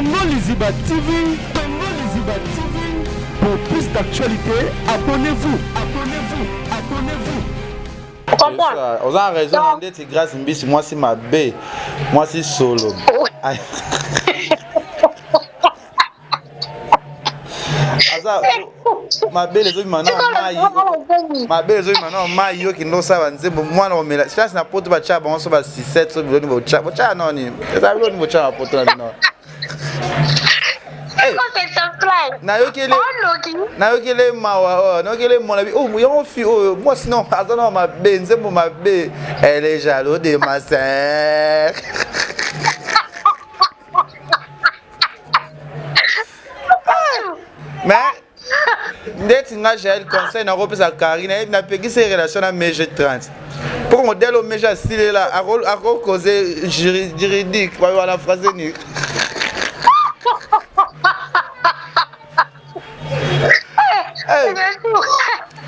Tongo Liziba TV, Tongo Liziba TV. Pour plus d'actualité, abonnez-vous, abonnez-vous, abonnez-vous. Comprends? On a raison d'être grâce Mbisi, moi c'est ma baie, moi c'est solo. Ma belle les autres maintenant ma belle les autres maintenant mayo qui nous savent nzembo mwana omela si na poto ba chaba on so ba 6 so biloni bo chaba non ni ça biloni bo chaba poto na bino na yo kele mawa na yo kele mona bi oh yo fi oh moi sinon azana ma be nzembo ma be elle est jaloux de ma sœur. Mais dès que j'ai le conseil na repose à Karine na pegi ses relations à MG30 pour modèle au MG style là à causer juridique pour la phrase unique.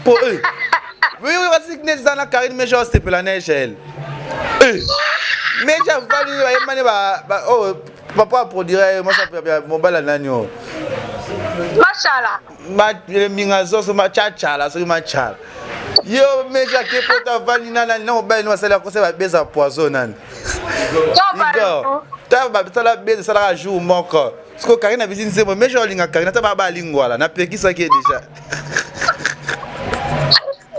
Pour eux oui oui vas-y que dans la Karine MG c'est pour la neige elle mais j'ai valu oh papa produire moi ça peut mon bal nanyo Machala. Ma mingazo so ma chachala so ma chala. Yo meja ke pota vali nana na obali no sala ko se ba beza poison nan. Ta ba sala beza sala jour moko. Sko Karina bizini se mo meja linga Karina ta ba lingwa la na pekisa ke deja.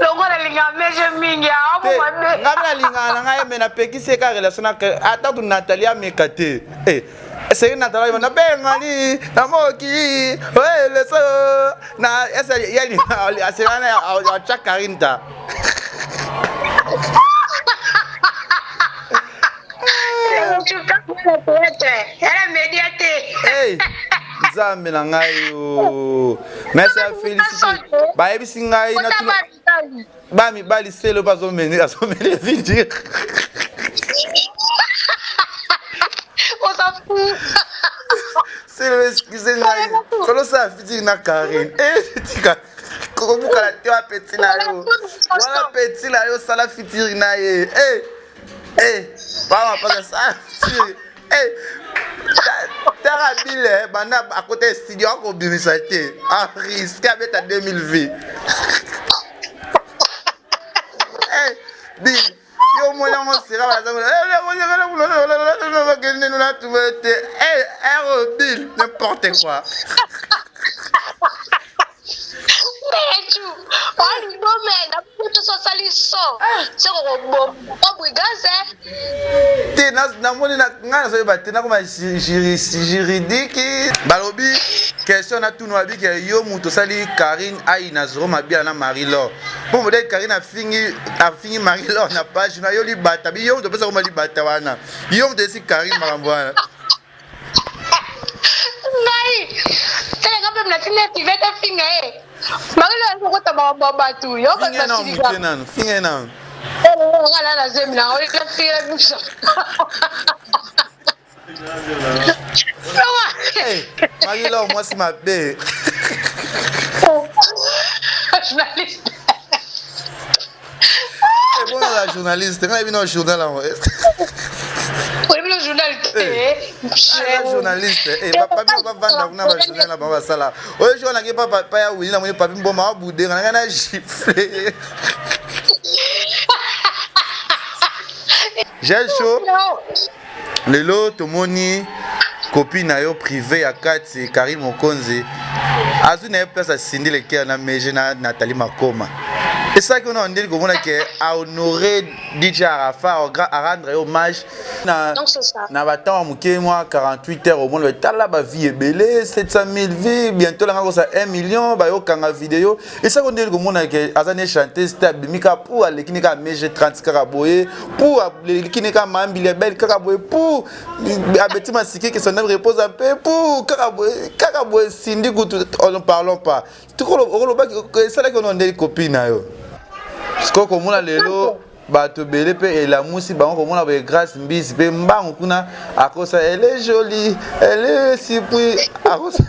Longo la linga meja mingi abo mabe. Ngabla linga na ngai me na pekisa ka relation na ata tu Natalia mekate. C'est Natalia on a bengani na moki ouais le so na esa yali asirana a chakarinta era mediate hey nzambe na ngai yo merci félicité ba ebisi ngai na tu ba mi bali selo bazo mene vidir on s'en fout. C'est le excusez-moi. Comment ça fait na Karine? Tika. Comment kala te wa petit na yo? Wala petit la yo sala fitiri na ye. Pas ça. Terabile bana à côté studio ko bimisate. À risque avec ta 2000 vies. Bill yo mona mo sera ba zamu Bill n'importe quoi. Mais tu on bon mais la puto so saliso c'est ko brigaze te na moni na ngana so ba te na kuma juridique balobi question na tout noabi que yo muto sali Karine ai na zoro mabia na Marie-Laure bon modèle Karine a fini Marie-Laure na page na yo li bata bi yo to pesa ko mali bata wana yo de si Karine marambwana ngai tele ngabe mna tine tivete finga Marie-Laure ko ta baba tu yo ka ta siliga finga na ngala la zemna o ka tira busa Marie-Laure moi c'est ma belle journaliste c'est bon la journaliste quand il vient au journal là oui le journaliste journaliste papa va vendre na ba journal na ba sala o je na ke papa ya wili na mo papi mboma wa bude na gifler j'ai chaud lelo tomoni copine na yo privé ya kati Karine Mokonzi azu na place à Cindy le cœur na meje na Nathalie Makoma et ça qu'on a dit comment que à honorer DJ Arafa à rendre hommage na batant muke moi 48 heures au monde le tala ba vie belé 700 000 vies bientôt là ça 1 million ba yo kanga vidéo et ça qu'on dit comment que azane chanter stable mika pour aller kinika meje 30 karaboye pour aller kinika mambile belle karaboye pour abeti masiki que son âme repose un peu pour karaboye Cindy on parlons pas tout que ça là qu'on a des copines yo sko ko mona lelo bato belé pe et la musi ba ko mona ba grâce mbisi pe mbangu kuna akosa elle est jolie elle est si puis akosa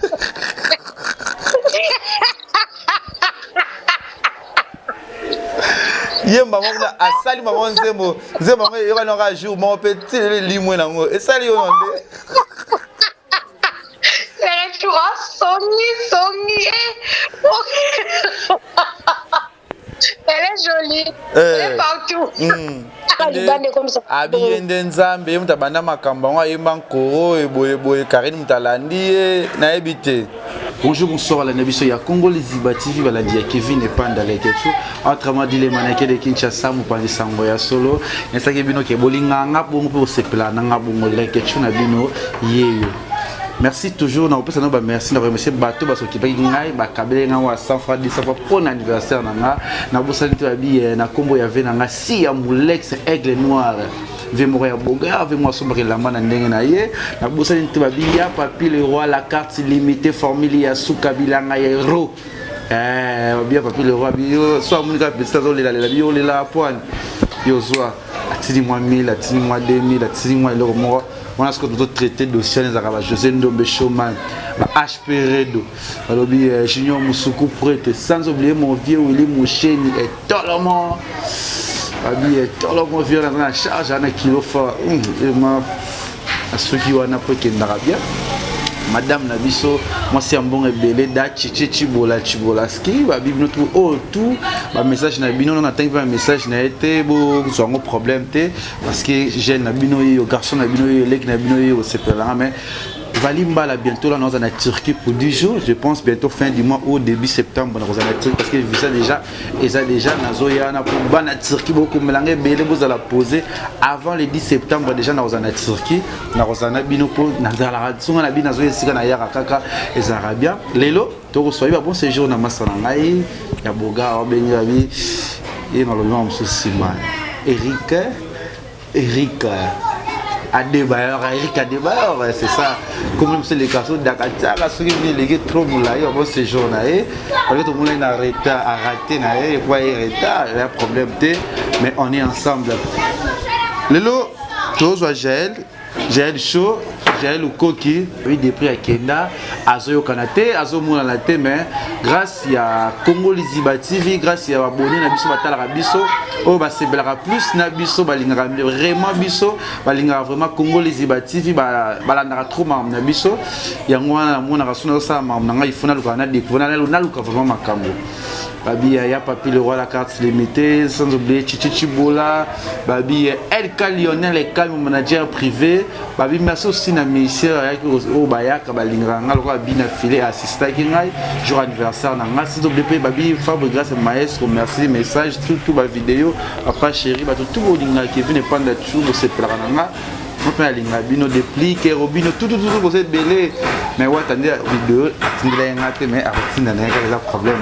yemba mona asali maman nzembo yo na jour mon petit limwe nango et sali yo ndé partout. Abi nzambe mutabanda makambo ngo ayemba nkoro eboye Karine mutalandi na ebite. Bonjour, bonsoir, la Nabiso ya Congo, les Ziba TV, la dia Kevin et Panda les Ketsu. Autrement dit, les mannequins de Kinshasa, nous parlons de Sangoya solo. Et ça qui est bien, que bolinga nga bon pour se plaindre, nga bon les Ketsu na bino yeyo. Merci toujours, na opesa no ba merci na remercier bato ba s'occuper ngai ba kabele nga wa 100 francs 10 francs pour l'anniversaire na bosali to abi na kombo ya vena nga si ya Mulex aigle noir. Vemora ya boga, vemora sombre la mana ndenge na ye. Na bosali to abi ya papi le roi la carte limitée formule ya Soukabila nga héros. Bien papi le roi bio soit munika pesa zo lela bio lela poine. Yo soa atini moi 1000, atini moi 2000, atini moi le mort. On a ce que nous traité dossier les arabes José Ndombe Showman HP Redo alobi Junior Musuku prête sans oublier mon vieux Willy Moucheni et Tolomo abi Tolomo vieux dans la charge à 1 kilo fort à ceux qui wana pour qu'il n'arabia Madame Nabiso, moi c'est un bon rebelle da chibola ski ba bibno tout tout ba message na bino on attend pas un message na été bo un problème té parce que jeune na bino yo garçon na bino yo lek na bino yo c'est pas mais Valimba là bientôt là nous en Turquie pour 10 jours je pense bientôt fin du mois ou début septembre nous en Turquie parce que visa déjà nazoya na pour bana Turquie beaucoup mélanger belé vous allez poser avant le 10 septembre déjà nous en Turquie nous en bino pour na la radio na bino nazoya sika na yaka kaka les arabiens lelo to reçoit bon séjour na masana ngai ya boga obeni abi et dans le nom Sima Eric Adebayor, Eric Adebayor, c'est ça. Comme c'est les garçons d'Akatia, la souris vient léguer trop moulaï, bon séjour naïe. Parce que tout le monde a raté naïe, quoi il y a un problème mais on est ensemble. Lelo, tous soit Jaël chaud, Jaël ou Koki, oui des prix à Kenda, Azo Kanate, Azo Mouna la mais grâce à Congo Liziba TV, grâce à abonné na biso batala biso, oh bah c'est belara plus na biso balinga vraiment biso, balinga vraiment Congo Liziba TV balanda trop mam na biso, yango wana mona rasuna sa mam nanga ifuna lukana découvrir na luka vraiment makambo. Babi ya papi le roi la carte limitée, sans oublier Chichibola, Babi El Lionel et Calme manager privé, Babi merci aussi na ministère au Bayaka Balinganga, le roi bien affilé assistant kingai, jour anniversaire nanga, sans oublier Babi Fabre grâce à maestro, merci message tout ba vidéo, papa chéri, ba tout bolinga qui vient prendre la chou c'est plananga. On peut aller à bino déplique robino tout vous êtes belé mais ouais attendez vidéo mais arrêtez n'a pas problème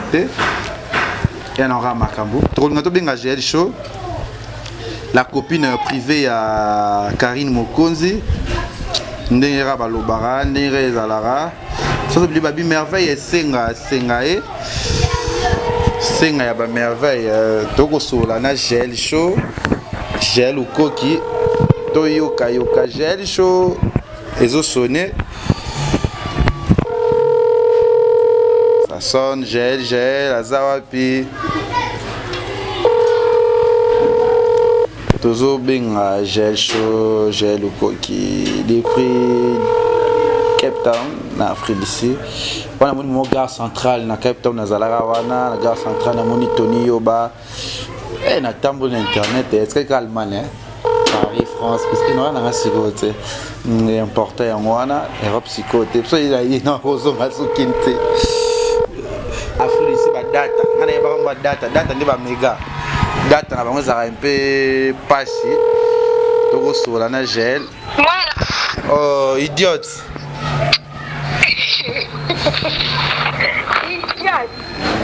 et on aura Makambo. La copine privée à Karine Mokonzi. Ndera Balobara, Ndera Zalara. Ça c'est Babi merveille et Senga ya ba merveille. Toko sola na gel chaud. Gel ou koki. Toyo kayoka gel chaud. Ezo sonné. Sonne, gel, azawapi. Tozo benga gel chaud, gel ou coquille. Des prix Cape Town, na Afrique d'ici. On a mon gare centrale na Cape Town, na Zalara wana, la gare centrale na moni Tony Yoba. Et na tambo internet, est-ce que Allemagne Paris, France, parce que nous avons un psychote. Importé en wana, Europe psychote. Parce qu'il y a une rose masukinte. Afrique ici ba data ngana yeba data ndi ba mega data na bango za un peu passé toko sola na gel oh idiote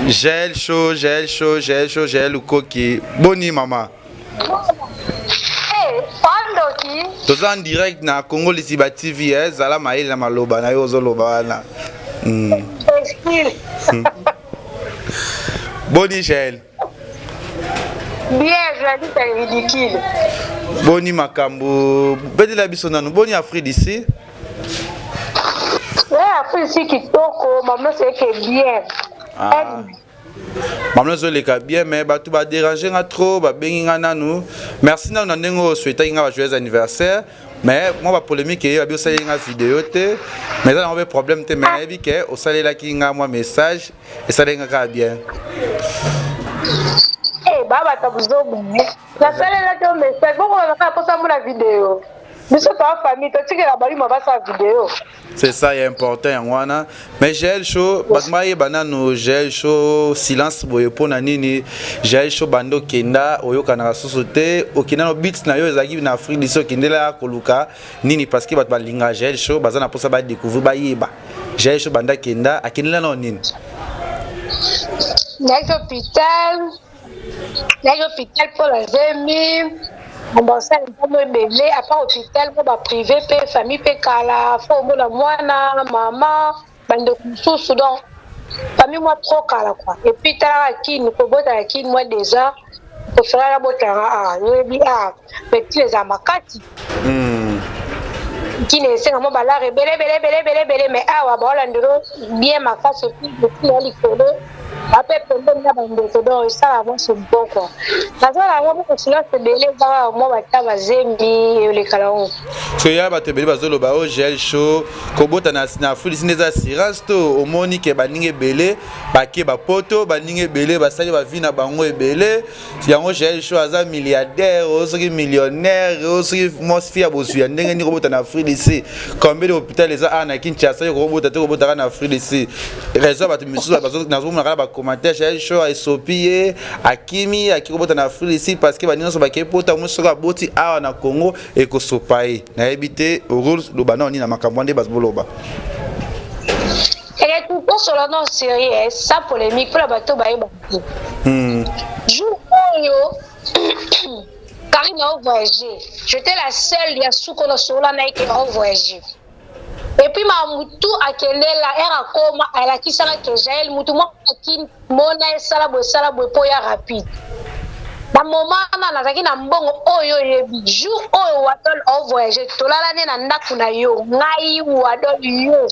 gel chaud ou coquille boni mama Pandoki toza en direct na Congo Liziba TV zala maile na maloba na yo zoloba wana Boni Gel. Bien, je dis c'est ridicule. Boni Makambo. Bedi la bisonano. Boni Afrique d'ici. Ouais, Afrique ici qui toko, maman c'est que bien. Maman zoleka bien mais batu ba déranger nga trop, ba bengi nga nanu. Merci na ndengo souhaiter nga joyeux anniversaire. Mais moi ba polémique et abi osali nga vidéo te. Mais ça on a problème te mais bi ke osali la ki nga moi message et ça nga ka bien. baba tabuzo bonne. La salle là que message bon on va faire pour ça la vidéo. Mais c'est pas famille, tu sais que la bali m'a pas sa vidéo. C'est ça est important wana. Mais gel chaud, bagmaye banano gel chaud silence boye pona nini gel chaud bando kenda oyoka na société okina no beats na yo ezaki na Afrique diso kindela koluka nini parce que bat balinga gel chaud bazana posa ba découvrir ba yeba. Gel chaud banda kenda akinela no nini. L'hôpital pour la zemi. On va faire un peu belé à part hôpital pour privé pe famille pe kala faut mo la mwana maman bande kususu donc famille moi trop kala quoi et puis tala kini ko bota kini moi déjà ko faire la bota yebi mais les amakati qui ne sait comment bala belé mais awa ba ndiro bien makasi depuis le likolo après problème na bande donc ça avant c'est bon quoi ça va la mo cela c'est belé za mo bata bazembi le kalao so ya ba tebeli bazolo ba o gel chaud ko bota na Afrique sineza assurance to omoni ke baninge belé ba ke ba poto baninge belé ba sali ba vina bango ebelé yango gel chaud aza milliardaire osoki millionnaire osoki mosfia bosuya ndenge ni ko bota na Afrique ici combien d'hôpital les a na Kinshasa ko bota te ko bota na Afrique ici raison ba timisu ba zo na zo na ba commentaire gel chaud a esopie akimi akikobota na Afrique ici parce que banino so ba ke pota musoka boti awa na Congo et ko sopaye na habité au rôle lo bana ni na makambo nde bazoloba. Et tout sur le nom sérieux ça polémique pour la bateau ba jour yo Karine a voyagé. J'étais la seule il y a sous qu'on a sur la naïque a voyagé. Et puis ma mutu akelela era koma ala kisala ke jael mutu mo akin mona sala bo poya rapide. Na moment na zaki na mbongo oyo yebi jour oyo watol au voyager tolala ne na ndaku na yo ngai wadol yo.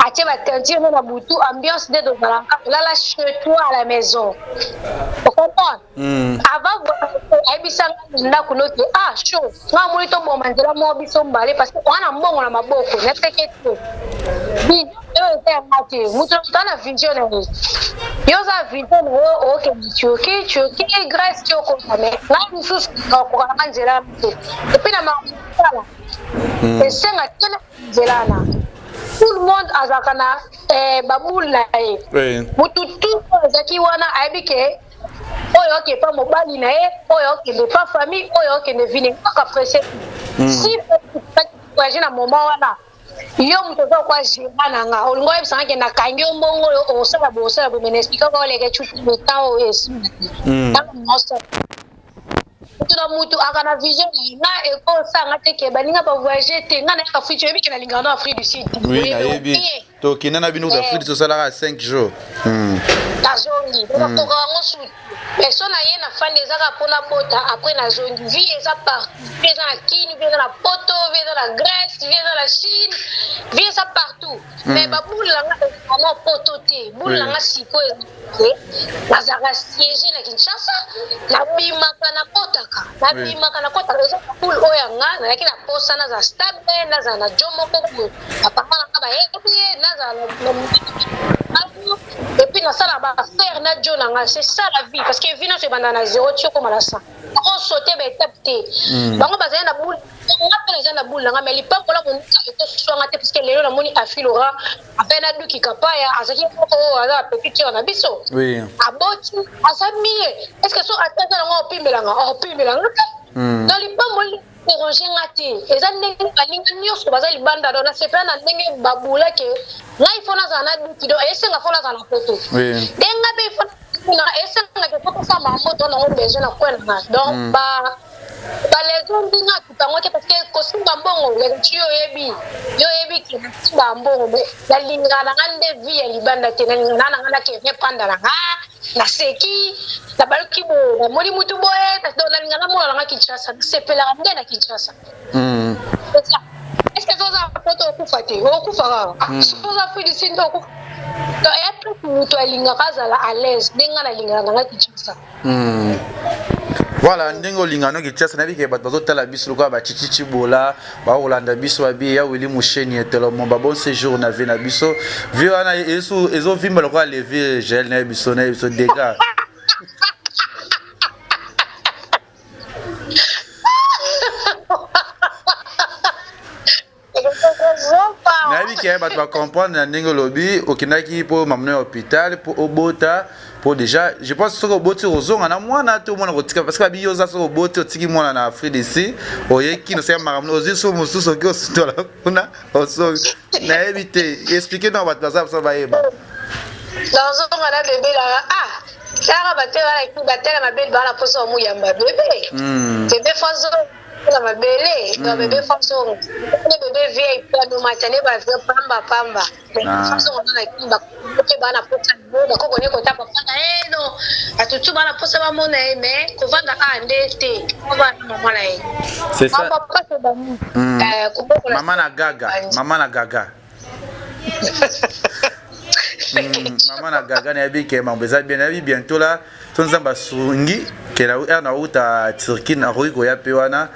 Ache ba tentir na butu ambiance de dobalanga lala chez toi à la maison. Vous comprenez? Avant ebisanga ndaku note chaud. Nga muri to bomba ndela mo biso mbale parce que on a mbongo na maboko na tekete. Bi yo te amate mutu tana visionnaire. Yo za visionnaire OK Turquie Grèce tu ko mais là nous sous ko kana nzela. Et puis na ma et c'est nga tena nzela na. Tout le monde a zakana baboul na e. Mututu zaki wana aibike oyo ke pa mobali na e oyo ke de pas famille oyo ke ne vini pas apprécier. Si voyager na moment wana yo mutozo kwa jira nga olingo ebisanga ke na kangi mbongo o sala bo menespika ko leke chuti meta o esi. Tuna mutu akana vision na eko sanga teke baninga ba voyager te ngana ka future bi kana lingana Afrique du Sud. Oui, na yebi. To kinana binu d'Afrique du Sud à 5 jours. La zone, donc on a reçu. Personne n'a rien à faire des arabes pour la bota après la zone. Vie est à part. Vie dans la Chine, vie dans la Poto, vie dans la Grèce, vie dans la Chine, vie ça partout. Mais bah boule là, vraiment pototé. Boule là, si quoi. Nazara siégé na Kinshasa. La bima kana kotaka. La bima kana kotaka. Les autres boule oyanga, na kina posa na za stable, na za na jomo ko. Apparemment na ba ebi, na za et puis dans ça là-bas faire na jonanga c'est ça la vie parce que vie na se bandana zéro tu comme la ça on sauter ba étape té bango bazana na boule on appelle les gens na boule nga mais li pas pour la bonne to soit ngate parce que lelo na moni afilora apena duki kapaya azaki ko ala petit on a biso oui aboti asami est-ce que so ataka ngo pimelanga dans li pas moli déranger ngate eza ndenge balinga nyonso baza libanda dona sepela na ndenge babula ke ngai fona za na duki do esenga fona za na poto denga be fona esenga ke poto sa mamoto na ngo besoin na kwena donc ba les gens dinga tutango ke parce que kosimba mbongo le tio yebi ke simba mbongo la linga na ngande vie ya libanda te na ngana ke panda na seki na baluki bo moli mutu boye ta do na linga na mo na Kinshasa sepela ngende na Kinshasa est-ce que ça poto okufate okufara ça fait du signe donc et après mutu alinga kazala à l'aise denga na linga na Kinshasa voilà ndenge lingano Kinshasa na bike bato bazotala biso lokwa ba chichichi bola ba Rolanda biso babi ya weli musheni etelomo ba bon séjour na vie na biso vie wana ezo vimba lokwa lever gel na biso dégâts nayebi ke bato bacomprendre na ndenge olobi okendaki mpo mamona ya hôpital mpo obota mpo déjà je pense soki oboti ozonga na mwana te omona kotika parce que babi yo oza soki oboti otiki mwana na afrique d'ici oyeki noseka makambo ozwi so mosusu oki osutola kuna osongi nayebi te explike na bato baza baso bayeba nazonga na bebe la kaka batela mabele bana posa omuyamba bebe bebe faso la mabele na bebe faso ne bebe vie ipano matane ba vie pamba faso na kimba ke bana posa bona koko ne kota papa no atutu bana posa ba mona me kovanda ndete ova mama la c'est ça papa se ba mama na gaga maman na gaga na yabi ke mambo eza bien yabi bientôt là tonzamba sungi ke na na uta Turquie na roiko ya pe wana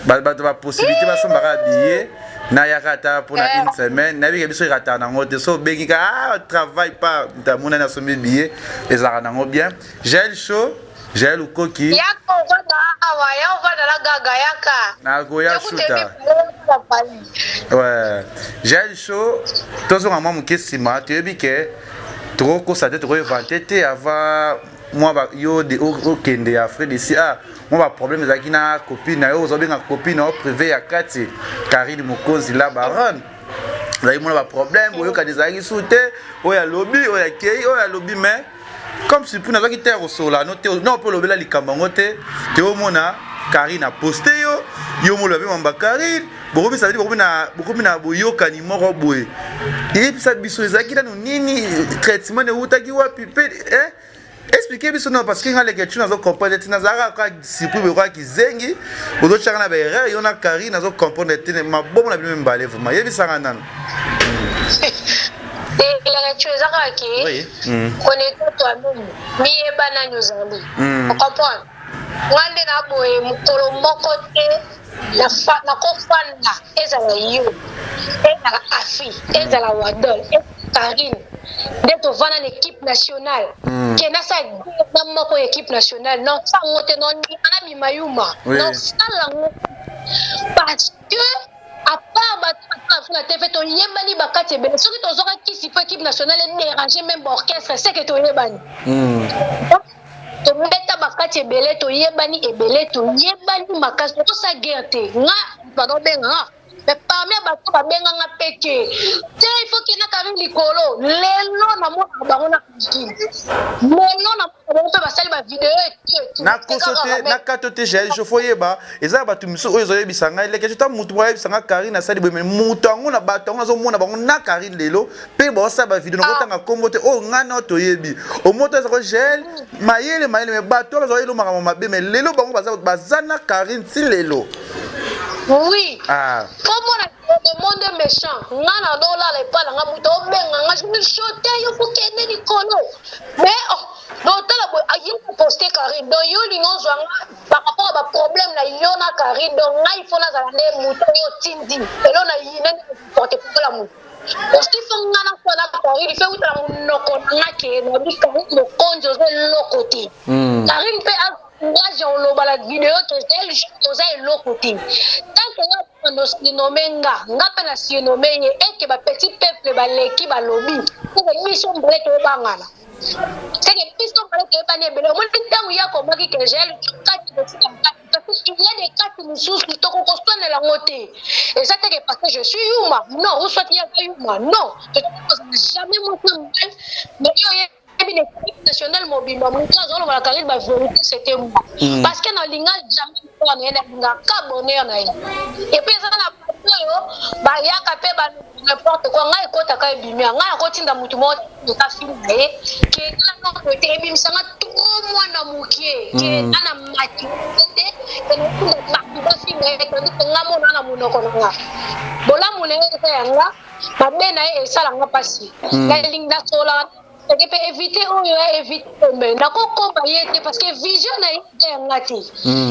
ba possibilité ba sombaka billet na yakata pour une semaine na bi ke biso ikata na ngote so bengi ka travail pas tamuna na sombi billet ezaka na ngo bien gel chaud gel ukoki yako vanda awa ya vanda la gaga yaka na go ya shuta ouais gel chaud tozo ngama mukesima tebi ke trop kosa te trop inventé te avant moi ba yo de okende ya frère ici moi ba problème ezaki na copine na yo ozobenga copine au privé ya kati Karine Mokonzi la baronne là moi ba problème oyo kanizaki soute oya lobby oya kei oya lobby mais comme si pour n'avoir quitté au sol là non pour le bel likambango te omona Karine a posté yo mo lever mamba Karine beaucoup ça veut dire beaucoup na boyoka ni moko boye et puis ça biso ezaki na nini traitement ne utaki wapi pe expliquer biso non parce que ngale quelque chose nazo comprendre tina zara ka disciple ko ki zengi ozo chaka na ba erreur yo na Karine nazo comprendre tina mabomo na bi mbale vraiment yebi sanga nano la chose qui oui connaître toi-même mieux bana nyozali on comprend wande na boye mukolo moko te na kofanda ezala yo ezala afi ezala wadol Karine d'être vana l'équipe nationale qui na sa na moko équipe nationale non ça ngote non ana mi mayuma non ça la parce que à part la TV to yebani bakati bele soki to zoka kisi pour équipe nationale déranger même orchestre c'est que to yebani to mbeta bakati bele to yebani ebele to yebani makasi to sa guerre te nga pardon benga mais parmi bato ba benga nga peke te il faut qu'il na Karine likolo lelo na mo bango na kiki lelo na mo to ba sali ba vidéo na kosote na katote gel chauffoyer ba eza ba tumiso oyo zoye bisanga ile ke ta mutu ba bisanga Karine na sali boye mutu ngo na bato ngo zo mona bango na Karine lelo pe ba sa ba vidéo ngo tanga kombo te o ngana to yebi o moto za ko gel mayele me bato zo yelo makamo mabe me lelo bango baza na Karine ti lelo. Oui. Comment le monde méchant? Nana do la le pala nga muto benga nga je chote yo pour kene ni kolo. Mais donc la boy ayi poster Karine donc yo lingo zwanga par rapport à problème na yo na Karine donc nga il faut na za le muto yo tindi. Elo na yina porter pour la muto. Parce qu'il faut nga na kwa Karine il fait outra munoko nga ke na bi Karine mo konjo ze lokoti. Karine pe moi j'ai on la vidéo que elle chose est l'autre tant que nous nomenga ngapa na si nomé et que ba petit peuple ba leki ba lobby pour que mission brek to bangala c'est que mission brek to bane bele mo ntangu ya ko maki que j'ai kati de ça parce qu'il y a des cas qui nous souffrent to ko construire la moté et ça c'est que parce que je suis Yuma non ou soit il y a Yuma non jamais monté mal mais l'équipe nationale mobile la Karine va vérité c'était moi parce que dans l'ingal jamais on est dans cabonné on a et puis ça na yo ba ya kapé ba n'importe quoi ngai ko taka bimia ngai ko tinda mutu mo ta filmé que na ko te bimisa nga tout moi na mukie que ana mati te que nous ba ba filmé que nga mo na munoko nga bola munene nga ba bena e sala nga pasi la ligne na sola et peut éviter ou éviter mais n'ako ba yete parce que vision na yete ngati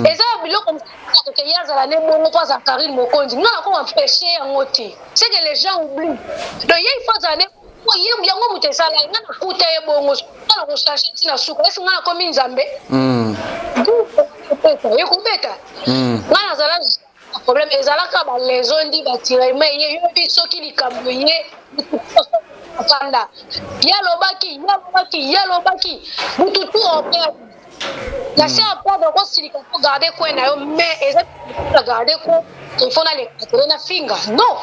et ça bilo comme ça que ya za la bongo pas à Karine Mokonzi non ko empêcher ngoti c'est que les gens oublient donc il faut ça ne yango muté sala ngana kuta ye bongo na ko chercher na suko est ngana ko minzambe yekubeta ngana zala problème ezalaka ba les on dit ba tirer mais yo biso ki likamboye kanda yalobaki bututu opère la sœur pas de silika pour garder quoi na yo mais exactement garder quoi il faut aller na finga non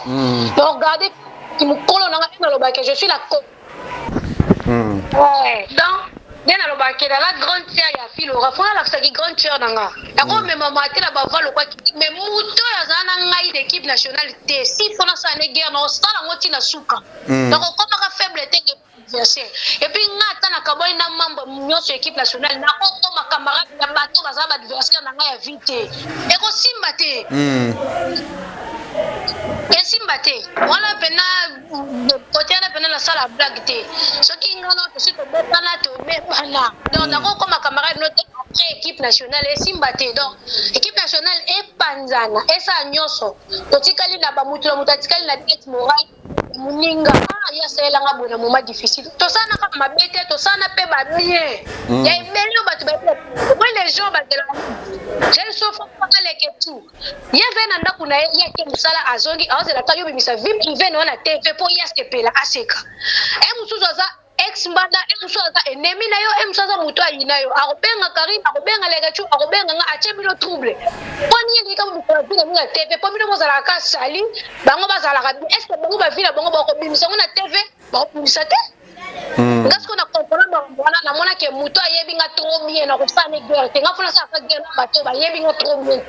donc garder qui me colle na lobaki je suis la ouais donc bien à l'obaki la grande sœur ya fille aura faut la faire grande sœur nanga yako même maman tela ba valo quoi mais muto ya zana ngai l'équipe nationale T si faut na ça ne guerre non ça la ngoti na suka donc comme ka faible te et puis ngata na kaboy na mambo nyoso équipe nationale na ko ma camarade ya bato bazaba adversaire nanga ya vite et ko simba te Simbate, voilà pena côté na pena la salle à blague te. Ce qui ngano to sito botana to me bana. Donc nako comme camarade notre après équipe nationale et Simbate. Donc équipe nationale est panzana et ça nyoso. To tikali na ba mutu na mutatikali na tête morale. Muninga ya sela ngabo na moment difficile. To sana ka mabete to sana pe ba bien. Ya ibeli ba moi les gens ba de la. J'ai sauf pas les que tout. Ya vena ndaku na ya ke musala azongi la taille bimisa vie privée non na TV pour yaskepela aseka musuzo za ex mbanda musuzo za ennemi na yo musuzo muto ayina yo akobenga Karim akobenga Legachu akobenga nga achebilo trouble poni ndika mu na TV po bino bozala ka sali bango bazala ka est-ce que bango ba vila bango ba ko bimisa na TV ba ko bimisa te parce qu'on a compris voilà na mona ke muto ayebi nga trop bien na ko fane guerre te nga fona sa ka guerre na bato ba yebi nga trop bien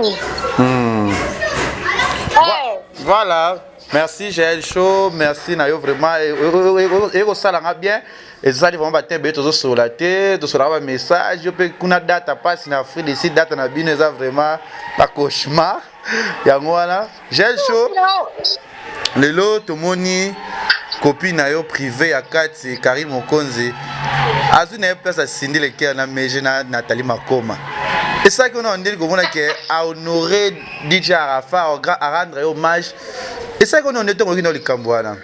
Voilà, merci Jaël Chaud, merci Nayo vraiment et au salanga bien et ça ils vont battre bien tous sur la tête, tous sur la message, je peux qu'on a date à passer na Afrique ici date na bien ça vraiment pas cauchemar. Ya ngwana Jaël Chaud. Lelo tomoni copine Nayo privé à Kati Karim Okonze. Azu na place à Cindy le cœur na meje na Nathalie Makoma. Et ça qu'on a dit à honorer DJ Arafat, à rendre hommage. Et ça qu'on a dit dans le Cambouana.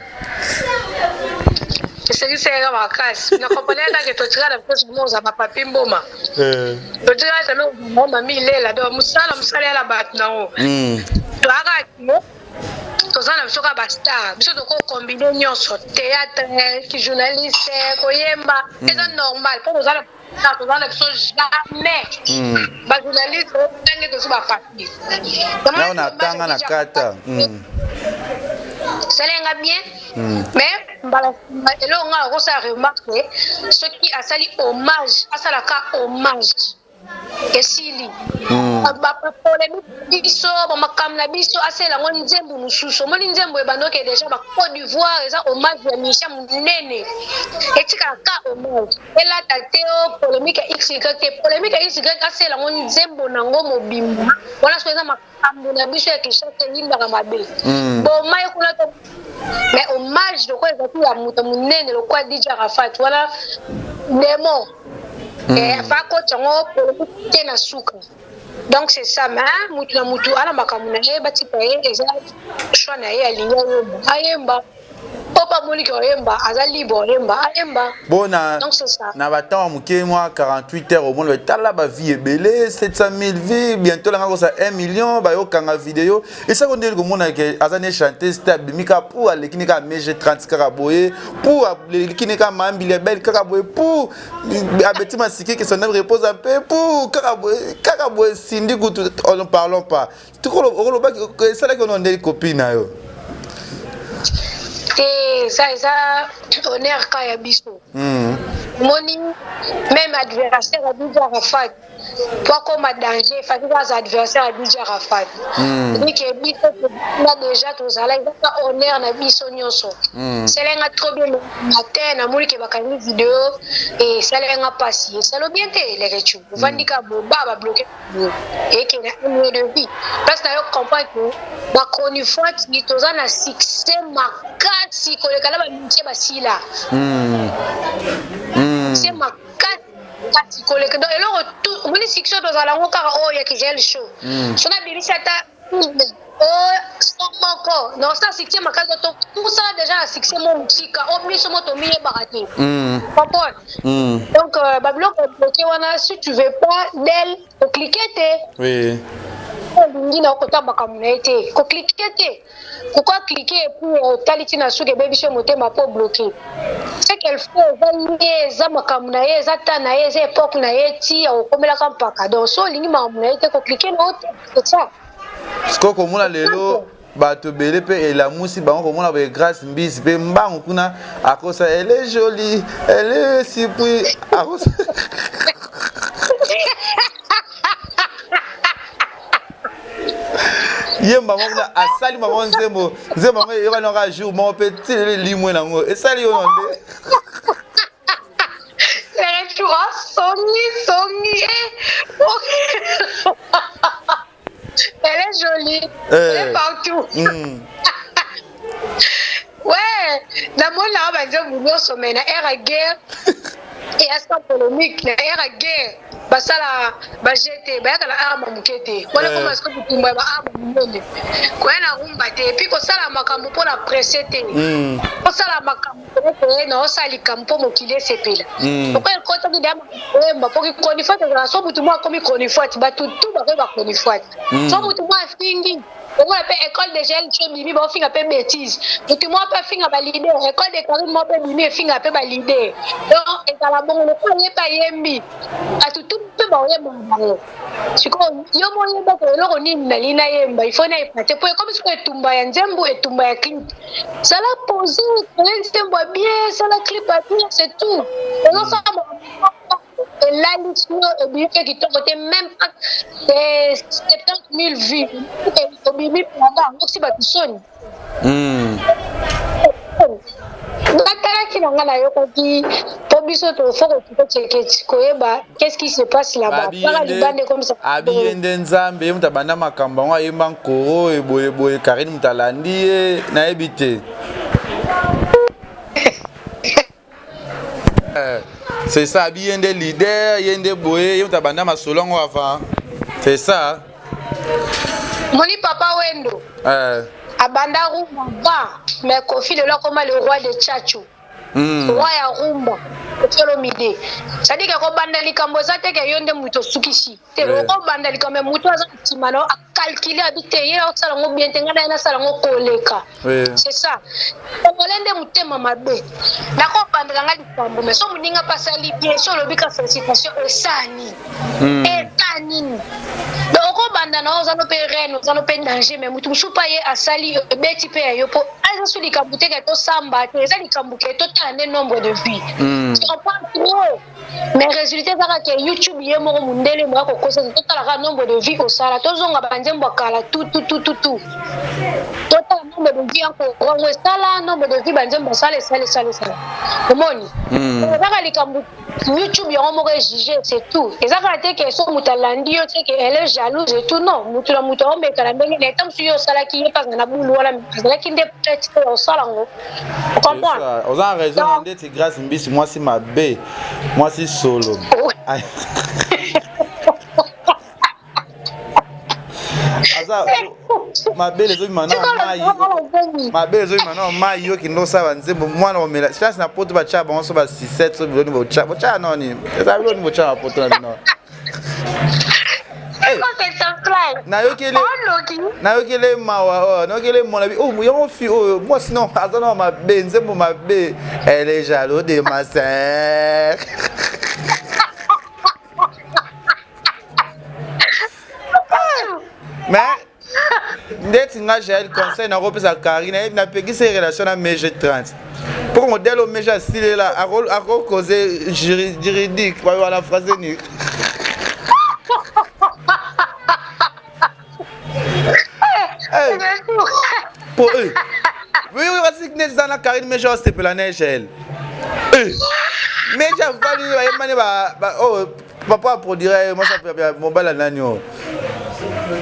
C'est que c'est un casse. Nous comprenons que tu tires la chose de mon papa Pimboma. Tu tires la mon mamie là, donc Moussala la batte non. Tu arrêtes, tu as un choc à basta. Tu dois combiner nyonso théâtre, qui journaliste, koyemba. C'est normal pour nous aller. Dans la chose jamais. Bah journaliste, on est dans ma partie. Là on attend à la carte. Ça l'est bien. Mais là on a aussi remarqué ce qui a sali hommage, à ça la cas hommage. Et Sili. Ba polémique biso, ba makamna biso, assez la ngoni nzembo mususu. Moni nzembo e bando ke déjà ba Côte d'Ivoire, ça hommage ya Micha Munene. Et tika ka hommage. Et là tateo polémique XY, polémique XY assez la ngoni nzembo nango mobimba. Voilà ce que ça makamna na biso ya kishaka yimba ka mabe. Bon mai kuna to mais hommage de quoi ezatu ya muta munene le quoi DJ Arafat. Voilà Nemo. Et va continuer pour le sucre. Donc c'est ça, mais mutu na mutu ala makamuna e bati pa e eza choix na e alinga ayemba. Papa Monique ayemba, aza libre ayemba, ayemba. Bon donc c'est ça. Na batant muke moi 48 heures au monde le tala ba vie belé 700 000 vies bientôt la ça 1 million ba yo kanga vidéo et ça qu'on dit que mona que azane chanter stable mika pour aller kinika meje 30 karaboye pour kinika mambile belle karaboye pour abeti masiki que son âme repose un peu pour karaboye sindi kutu on parlons pas tout que ça là qu'on dit copine yo. Et ça honneur quand ya biso. Moni même adversaire à DJ Arafat. Toi comme danger, fatigue aux adversaires à DJ Arafat. Ni que biso na déjà tous ala ça honneur na biso nyonso. C'est là trop bien matin na muli ke bakani vidéo et ça là passé. Ça le bien té les rechu. Vandika baba bloqué et que na une de vie. Parce que yo comprendre que ba chronifoit ni toza na succès makasi kolekala ba mintie basila. C'est makasi koleka donc alors tout moni succès toza la ngokara oh ya Jaël Chaud. Sona bilisata oh non ça succès makasi tout ça déjà succès mon musika oh biso moto miye barati. Papa. Donc bablo bloqué wana si tu veux pas d'elle au cliquer. Oui. lingi na okotamba kamuna ete ko cliquer te pourquoi cliquer pour taliti na suke baby show motema po bloquer ce qu'elle fait va za makamuna ye za tana ye za époque na ye ti okomela kampaka donc so lingi makamuna ete ko cliquer na ote c'est ça siko komona lelo bato belé pe elamusi bango komona ba grâce mbisi pe mbango kuna akosa elle est jolie elle est si puis akosa yemba mona asali maman nzembo nzembo yo na ka jour mon petit limwe nango esali yo nde tu as songi elle est jolie elle est partout ouais la mona ba nzembo sommet na era guerre et à polémique la era guerre basala bajete bayaka na arma mukete wala ko masko kutumba ba arma munene ko na rumba te puis ko sala makambo pour la presser te ko sala makambo ko na osali kampo mokile sepela ko ko to ndama ba ko ko ni fata na so mutu mo ko mi ko ni fata ba tutu ba ko ba ko ni fata so mutu mo fingi on appelle école de gel tu bibi ba finga pe bêtise mutu mo pa finga ba leader école de Karim mo pe bibi finga pe ba leader donc et la bon ne ko yepa yembi atutu pe ba yemba siko yo mo yemba ko lo ni na lina yemba il faut na ipate po comme ce que tumba ya nzembo et tumba ya clip ça la poser nzembo bien ça la clip bien c'est tout on ça et là le bien qui te côté même pas 70 000 vues et au bibi pendant aussi ba tusoni qu'est-ce qui se passe là-bas? Comme ça. Abiyende nzambe mutabanda makamba ngwa yemba nkoro eboye Karine mutalandi na ebite. C'est ça abiyende leader yende boye mutabanda masolongo avant. C'est ça. Moni papa wendo. Abanda rumba mais Kofi de là comme le roi de Tchatchou. Roi ya rumba. Kolomide. Ça dit que ko banda likambo za te ke yonde muto sukisi. Te ko banda likambo muto za timano a calculer habite ye o sala ngo bien tenga na sala ngo koleka. C'est ça. On lende mutema mabe. Na ko banda nga likambo mais so muninga pasali bien so lobika félicitation esani. Etani. Donc ko banda na ozano pe reine ozano pe danger mais mutu msupa ye asali beti pe yo po aza su likambo te ke to samba te za likambo ke to tane nombre de vie. On parle trop. Mais résultat ça que YouTube y est mon mundele moi ko kosa total ka nombre de vie au sala to zonga banjembo kala tout total nombre de vie encore on sala nombre de vie banjembo sala komoni ça likambo YouTube y on mo juger c'est tout et ça ka te que so mutalandi yo te que elle est jalouse et tout non mutula muto ombe kala mbele na tam su yo sala ki ye pas na bulu wala sala ki nde peut-être au sala ngo comprends on a raison d'être grâce mbisi moi c'est ma bé moi c'est solo Asa ma belle zo imana ma belle zo imana ma yo ki no sa banzembo mwana omela stress na poto ba cha ba so ba 67 so biloni bo cha no ni eza biloni bo cha poto na no na yo kele mawa na yo kele mona bi oh yo fi oh moi sinon azana ma be nzembo ma be elle est jalouse de ma sœur. Mais dès que j'ai le conseil na repesa Karine na peki ses relations na MG30 pour modèle au MG style là à causer juridique pour la phrase ni pour eux oui va signer ça na Karine MG c'était pour la neige elle mais j'ai valu mané ba oh papa produire moi ça mobile nanyo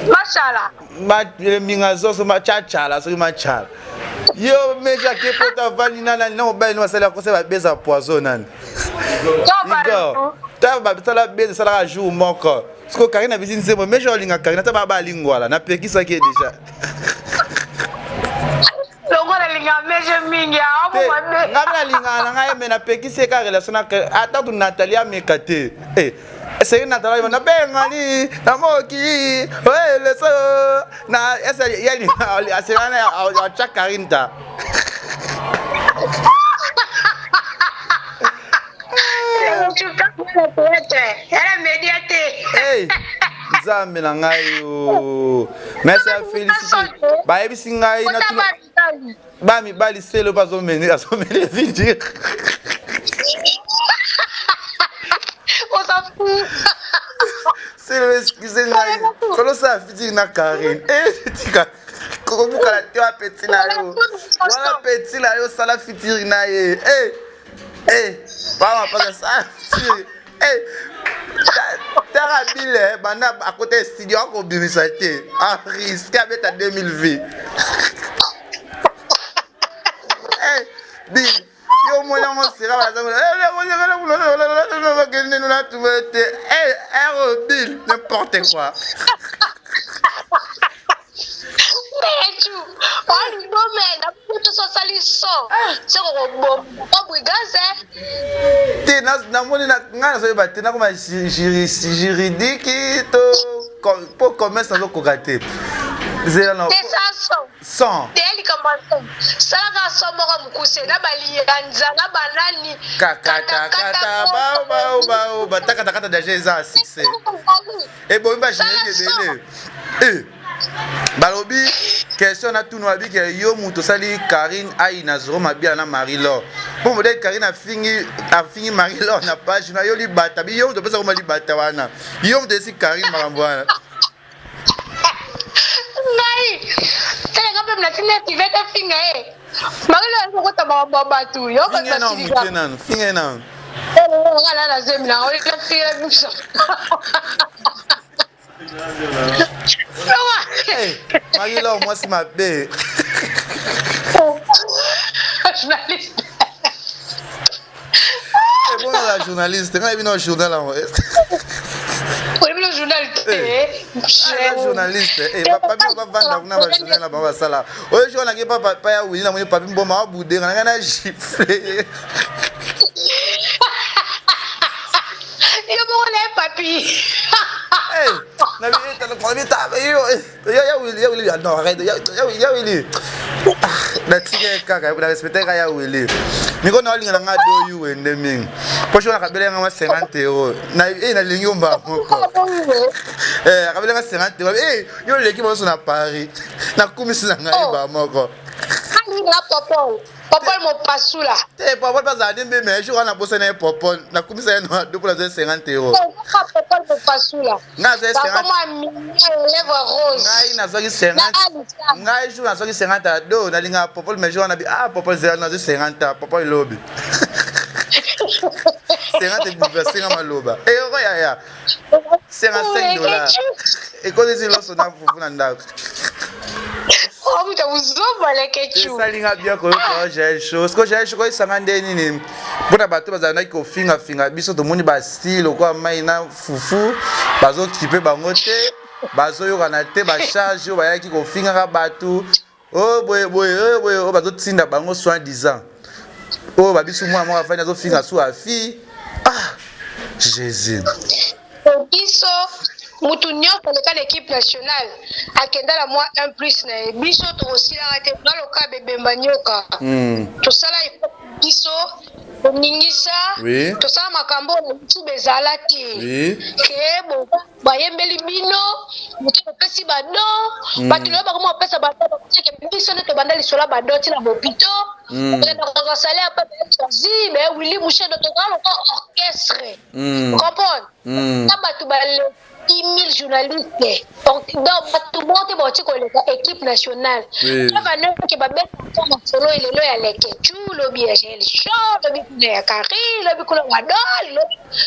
Machala. Ma mingazo so ma chachala so ma chala. Yo meja ke pota valina na no ba no sala ko se ba beza poison nan. Yo ta ba sala beza sala jour moko. Sko Karine bisi nzemo meja linga Karine ta ba lingwa la na pekisa ke déjà. Longo la linga meja mingi abo mabe. Ngabla linga na ngai me na pekisa ka relation na ata tu Natalia mekate. c'est na tala na bengani na moki ouais le so na esa yali asirana a chakarinta hey Nzambe na ngai yo merci à féliciter ba ebisi ngai na tuna ba mi bali selo pas au mener vidir on s'en fout c'est le excusez ngai solo ça vidir na Karine eh tika comment kala tu a petit na yo wala petit la yo sala vidir na ye pas ça eh Tara bile bana à côté studio ko bimisa te en risque avec ta 2000 vies bi yo mo na mo sera ba za bill n'importe quoi mais tu on no mais na puto socialiso c'est ko brigaze te na mo na ngana so ba te na ko ma juridique to pour commerce na ko gâter zela na sans deli kama sala somo ko mukuse na bali yanza na banani kata ba takata déjà ça succès et bon imaginer que délai balobi question na tunu abi ke yo muto sali Karine ai na zoro mabia na Marie-Laure bon modèle Karine a fini Marie-Laure na page na yo li bata bi yo to pesa ko li bata wana yo de si Karine marambo wana ngai tele ngapem na tine tiveta finga Marie-Laure ko ta baba tu yo ba finga na ngala na zemna o ka fira buso Marie-Laure, moi c'est ma belle. Journaliste. C'est bon la journaliste. Quand il vient au journal là. Oui, le journaliste. La journaliste. Eh papa va vendre na ba journal là ba sala. Oyo journal na ke papa ya wili na moni papi mboma wa bude ngana gifler. Yo bon les papi. Hey, na bi ta ko bi ta ya wili no arrête ya wili. Na tige kaka na respecter ka ya wili. Miko na linga nga do you wende ming. Posho na kabele nga 50 euros. Na na lingi mba moko. Kabele nga 50 euros. Yo leki bo so na Paris. Na kumisa nga ba moko. Ali na papa. Papa mo pasula. Papa pas à dembe mais je na bosse na papa. Na kumisa na do pour 50 euros. Papa mo pasula. Na 50. Comment lèvre rose. Ngai na zoki 50. Ngai jour na zoki 50 do na linga papa mais je na bi papa zero na 50 papa lobby. 50 bouleversé na maloba. Ya. 55 dollars. Et quand ils l'ont sonné pour vous nanda. Oh putain vous ouvrez les ketchup. Ça linga bien ko j'ai chose. Ko j'ai chose ça ngande nini. Bona bato bazana ko finga biso to moni ba style ko mai na fufu bazo kipe bango te. Bazo yo kana te ba charge yo ba yaki ko finga ka bato. Oh boy bazo tinda bango soi-disant. Oh babisu moi afanya zo finga so afi. Jésus. Biso mutu nyonso dans l'équipe nationale akenda la moi 1+ na biso to aussi la te dans le cas bebemba nyoka to sala biso ningisa to sala makambo na biso bezala te ke bo bayembeli bino mutu pesi bado batu lo ba ko pesa bado ke biso ne to banda lisola bado ti na bopito on sala apa choisi mais Willy Mouché de to le orchestre comprendre na batu bale 10 000 journalistes donc tout le monde est équipe nationale la valeur que babel comme solo il est là avec tout le bien le show le bien ya Karine le bien wadol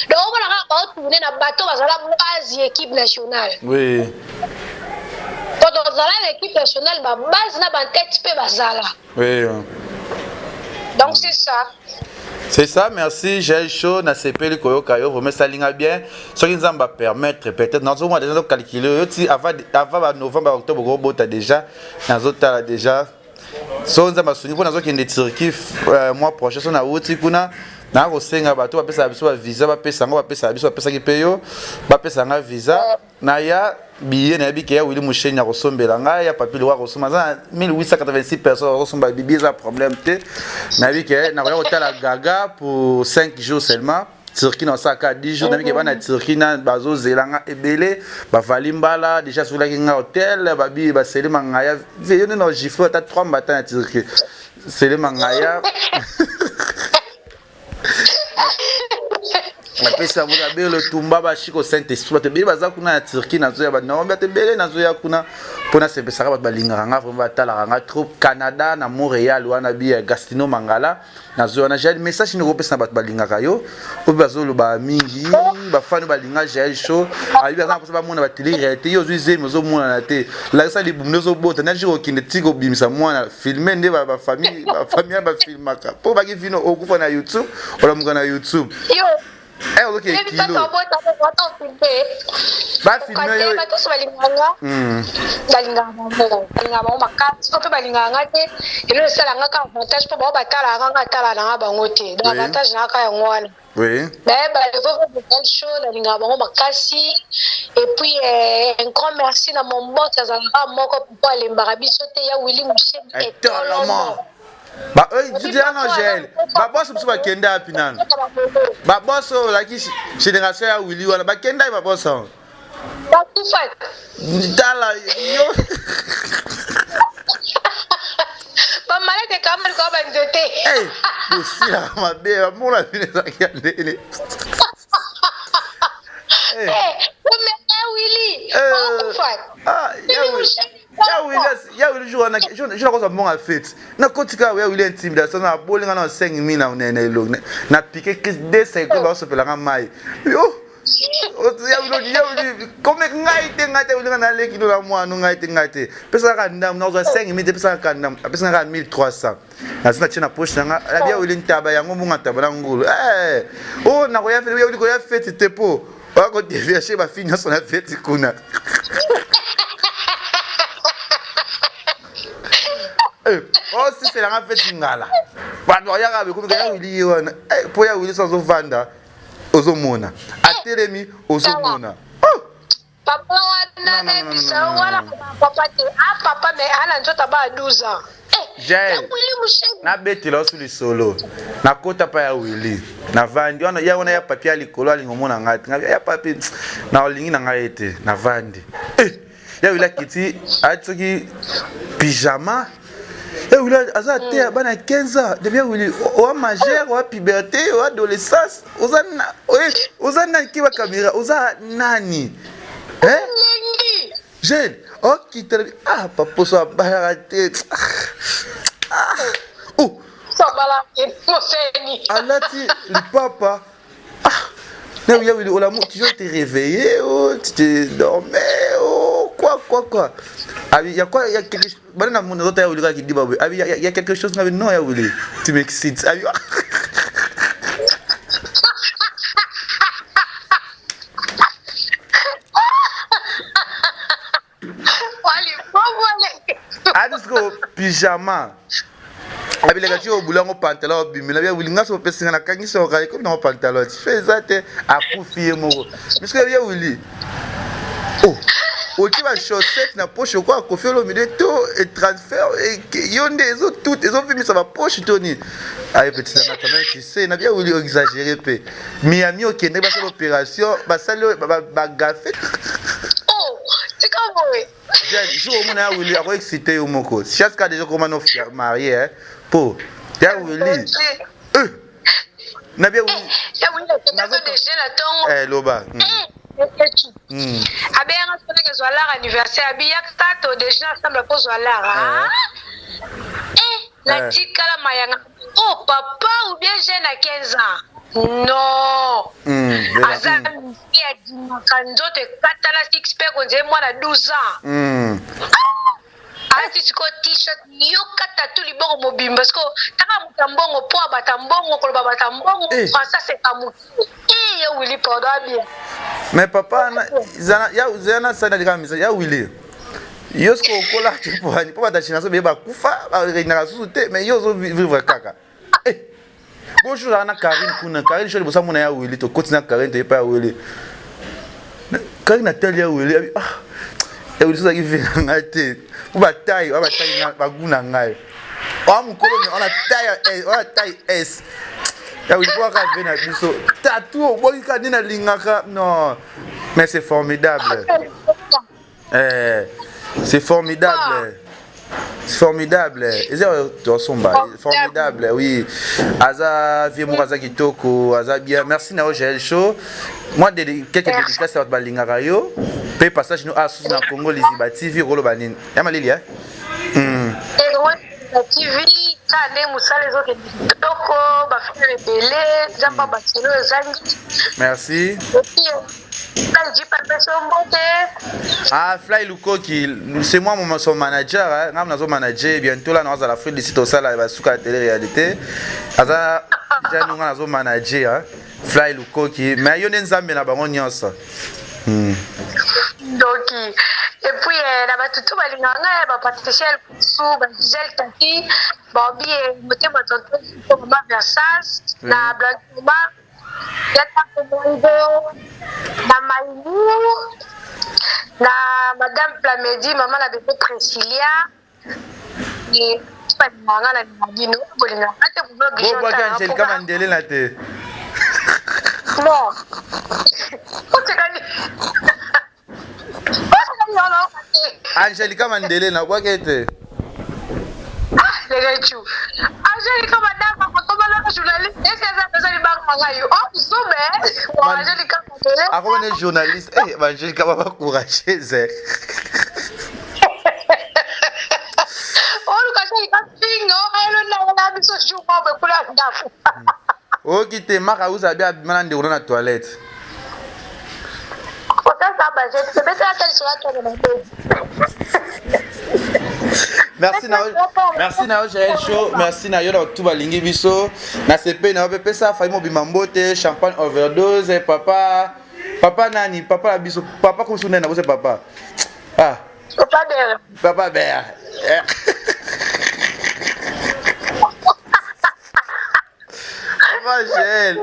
donc on va tourner na bateau bazala base équipe nationale quand on zala l'équipe nationale ba base na ba tête pe bazala donc c'est ça. C'est ça, merci. J'ai chaud, na CP, Koyo Kayo, vous mettez ça ligne bien. Ce qui nous va permettre, peut-être, dans ce mois déjà, nous calculer, avant novembre, octobre, gros bot déjà, dans autres déjà. So, nous avons souligné pour nous qui est Turquie, mois prochain, on a outil, na kosenga bato bapesa biso ba visa bapesa ngo bapesa biso bapesa ki peyo bapesa nga visa na ya billet na bike ya Willy Musheni na kosombela nga ya papile wa kosoma za 1886 personnes kosomba billet za problème te na bike na ko tala Gaga pour 5 jours seulement Turquie na saka 10 jours na bike bana Turquie na bazo zelanga ebele ba valimbala déjà sur la kinga hôtel babi ba selema ngaya veyo no gifle ta 3 matin na Turquie selema ngaya apesa muda belo tumba bashiko Saint-Esprit te bele baza kuna na Turquie nazo ya banombe te bele nazo ya kuna pona se pesaka bat balinga nga vraiment batala nga trop Canada na Montréal wana bi Gastino Mangala nazo na j'ai message ni kopesa bat balinga kayo o bazo lo ba mingi ba fanu balinga j'ai show ali baza posa ba mona ba télé réalité yo zuize mozo mona na te la sa li bumno zo bota na jiko kinde tiko bimisa mwana filmer nde ba famille ba filmaka po ba ki vino okufa na YouTube wala muka na YouTube eh ok kilo ba filmer yo balinganga makasi ko pe balinganga te elo esalanga ka avantage po batalanga nga atalanga bango te donc avantage na ka yango wana oui mais il faut faire de belles choses balinganga bango makasi et puis un grand merci na mon boss azalaka moko po alembaka biso te ya Willy Musheni etolomo ba dis Angel ba boss mso ba kenda apinan ba boss la ki génération ya Willy wana ba kenda ba boss ba tufat dala yo ba malade kamar ko ba nzete eh aussi la mabe ba mona bine za kiandele eh Willy ba tufat ya Willy joana je na bon en fait na kotika ya Willy intimidation na bolinga na 5000 na nene lo na piquer que des 5 ba so pelanga mai yo ya Willy comme ngate Willy na leki do la mwana ngate pesa ka ndam na 5000 pesa ka ndam pesa ka 1300 na sina china poche nga la ya Willy ntaba yango munga tabala ngulu oh na ko ya Willy ko ya fete tepo ba ko devia chez ba fini so na fete kuna oh si c'est la fête ngala ba do ya ga be ko ya Willy yona po ya Willy sans vanda ozomona atelemi ozomona papa wana na bisa wala papa te papa me ana nzota ba 12 ans Willy Musheni na betela sur le solo na kota pa ya Willy na vandi wana ya wana ya papier alikolo alingomona ngati ya papier na olingi na ngaete na vandi ya Willy kiti atsoki pyjama et Willy aza te bana 15 ans depuis Willy o majeur o puberté o adolescence ozana ki wa caméra oza nani jeune qui te papa so barate oh ça bala Musheni alati le papa mais Willy o la mo tu te réveillé tu te dormais quoi il y a quoi il y a quelque chose bana mon autre ya Willy qui dit babé il y a quelque chose non ya Willy tu m'excites adisko pyjama abilega ti obulango pantalon obimela bia Willy ngaso pesinga na kangisa okaye comme na pantalon tu fais ça te akufi moko parce que bia Willy o ti ba chaussette na poche quoi kofi lo milieu tout et transfert et yonde ezo tout ezo fimi ça va poche toni ay petit na quand même tu sais na bia Willy exagérer pe Miami o kende ba faire opération ba salo ba gaffe tu comprends jour mon a Willy a excité au moko chaque cas déjà comment nous marié pour ya Willy na bia Willy ya Willy na zo déjà la ton loba abi nga sona ke zo la anniversaire abi ya tato déjà ensemble pour zo la la tikala mayanga oh papa ou bien jeune à 15 ans non azam ya dimakanzo te katala six pack on moi na 12 ans ati siko t-shirt yo kata tout liboko mobimba parce que taka mutambongo po abatambongo ko babatambongo ça c'est kamu ya Willy pardon bien mais papa ya uzana sana dikamisa ya Willy yosko kola tipani po batachina so beba kufa ba rena susu te mais yo zo vivre kaka bonjour na Karine kuna Karine je bosa mona ya Willy to continue Karine te pas Willy Karine Natalia Willy ah et Willy ça qui vient ngate pour bataille ba guna ngai am ko on a taille S ya Willy quoi ka venir biso tatou bo ka dina lingaka non mais c'est formidable c'est formidable. C'est formidable. Formidable, oui. Aza Viemo Aza Kitoko, Aza bien. Merci Nao Joël Show. Moi, quelques dédicaces à Balinga Rayo. Puis passage nous à Sous Congo Liziba TV Rolo Banin. Y'a Malili, hein? TV, Kane Moussa les autres Kitoko, Bafine Rebele, Jamba Batino, Zangi. Merci. Ah, Fly Luko qui c'est moi son manager, hein, mon manager bientôt là nous à la fin de site au salle va sous la télé-réalité. Aza déjà nous on manager hein. Fly Luko qui mais yo nzambe na bango nyonso. Donc et puis la batutu balinganga ba Patricia sous ba Gisèle Taki, Bobby motema tonto pour ma Versas, na Blanc Yata Moido, na Maïlou, na Madame Plamedi, maman la bébé Priscilla, et pas de maman la Nadino, Bolina. Bon, bah, Angelica Mandela là te. Non. Angelica Mandela na quoi que te? Ah, les gars, tu. Angelica Madame, quand on va journaliste, est-ce que ça fait ça les banques? Oh, zoom, Angelica Mandela. Ah, on est journaliste. Eh, Angelica va pas courageuse. Oh, qui te marre à vous avez bien de la toilette. Merci Nao Joël Show, merci Nao dans tout balingi biso. Na CP na pepe ça faille mobima mbote, champagne overdose, papa nani, papa la biso, papa comme sonne na vous papa. Ah. Papa Bert. Papa Bert. Papa Joël.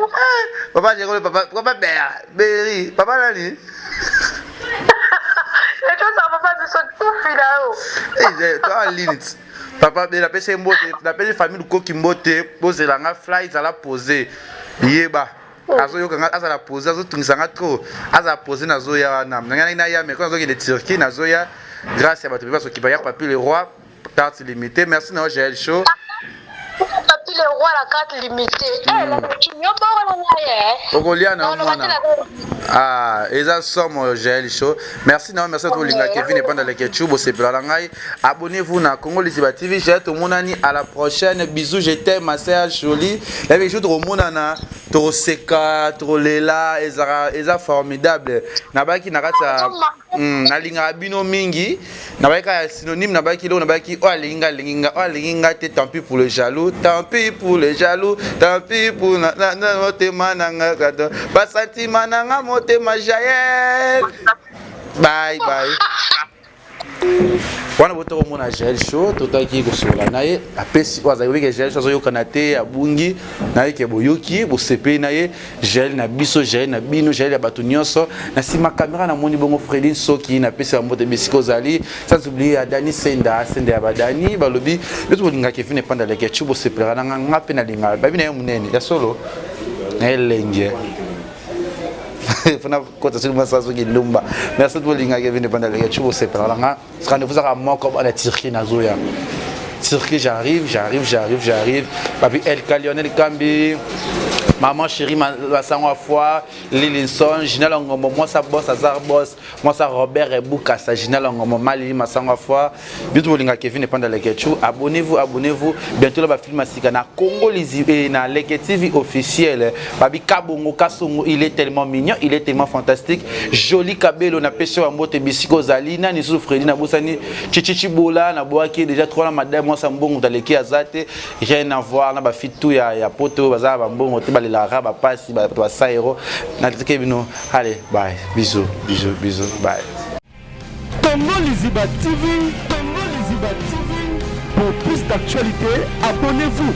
Papa Joël, papa Bert. Berry, papa nani? Toi en ligne. Papa, il a passé mbote, il a passé famille ko ki mbote, poser la fly ça la poser. Yeba. Azo yo kanga aza la poser, azo tungisanga trop. Aza poser na zo ya na. Ngana ina ya mais quand azo ki de Turquie na zo ya grâce à bato parce qu'il va y a papier le roi carte limitée. Merci Nao Joël Show. Papi le roi la carte limitée. Eh la tu n'y a pas on Ogolia na mwana. Ah, eza somme Joël Show. Merci Nao, merci à tous les gars Kevin et pendant les ketchup c'est pour la ngai. Abonnez-vous na Congo Liziba TV. J'ai tout mon ani à la prochaine. Bisous, je t'aime ma sœur jolie. La vie jour au monde na to seka, to lela, eza formidable. Na baki na kata na linga bino mingi. Na baki synonyme na baki lo na baki o linga te tant pis pour le jaloux. Tant pis pour les jaloux, tant pis pour na motema nanga kado. Ba sentiment nanga motema jael. Bye bye. Wana boto ko mona Joël Show totaki ko sola naye apesi waza wike Joël Show yo kanate abungi naye ke boyoki bo sepe naye Joël na biso Joël na bino Joël ya batu nyonso na sima caméra na moni bongo Fredin Soki na pesi ya mbote bisiko zali sans oublier ya Dani Senda ya badani balobi beto bolinga ke fine panda leke chubo sepera na ngape na linga babi na yo munene ya solo na elenge fana kota sima saso ki lumba merci de bolinga ke fine panda leke chubo sepera nga sera vous a moko ba la Turquie na zoya Turquie j'arrive papi El Lionel Kambi maman chérie ma sangwa fois Lilinson Ginal Ngombo moi ça boss Azar boss moi ça Robert Ebouka ça Ginal Ngombo Mali ma sangwa fois bientôt linga Kevin pendant les ketchup abonnez-vous bientôt là va film asika na Congo Liziba na Leke TV officiel babi Kabongo Kasongo il est tellement mignon il est tellement fantastique joli Kabelo na peso ya mbote bisiko zalina ni Freddy na bosani chichichi bola na boaki déjà trop la madame moi ça mbongo daleki azate rien à voir na ba fitu ya poto baza ba mbongo te la raba passe ba sairo na tike bino allez bye bisous bye Congo Liziba TV pour plus d'actualité abonnez-vous